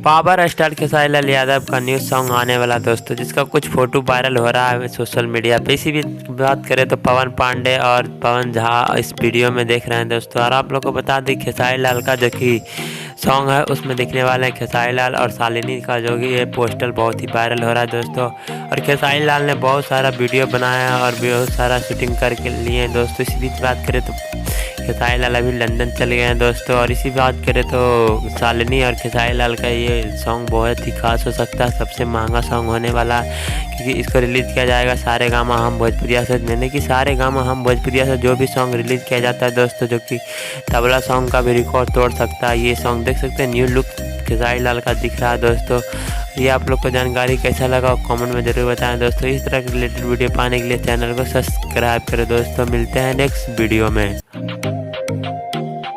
Power star Khesari Lal Yadav का new song आने वाला दोस्तों, जिसका कुछ फोटो वायरल हो रहा है सोशल मीडिया पे। इसी भी बात करें तो पवन पांडे और पवन झा इस वीडियो में देख रहे हैं दोस्तों। और आप लोग को बता दें खेसारी लाल का जो कि सॉन्ग है उसमें दिखने वाले हैं खेसारी लाल और शालिनी का जो कि ये पोस्टर बहुत ही वायरल हो रहा है दोस्तों। और खेसारी लाल ने बहुत सारा वीडियो बनाया है और बहुत सारा शूटिंग करके लिए हैं दोस्तों। इसी बीच बात करें तो खेसारी लाल अभी लंदन चले गए हैं दोस्तों। और इसी बात करें तो शालिनी और खेसारी लाल का ये सॉन्ग बहुत ही खास हो सकता है, सबसे महंगा सॉन्ग होने वाला है, क्योंकि इसको रिलीज़ किया जाएगा सारेगामा हम भोजपुरिया से। यानी कि सारेगामा हम भोजपुरिया से जो भी सॉन्ग रिलीज़ किया जाता है दोस्तों, जो कि तबला सॉन्ग का भी रिकॉर्ड तोड़ सकता है। ये सॉन्ग देख सकते हैं, न्यू लुक खेसारी लाल का दिख रहा है दोस्तों। ये आप लोग को जानकारी कैसा लगा कमेंट में ज़रूर बताएं दोस्तों। इस तरह के रिलेटेड वीडियो पाने के लिए चैनल को सब्सक्राइब करें दोस्तों। मिलते हैं नेक्स्ट वीडियो में।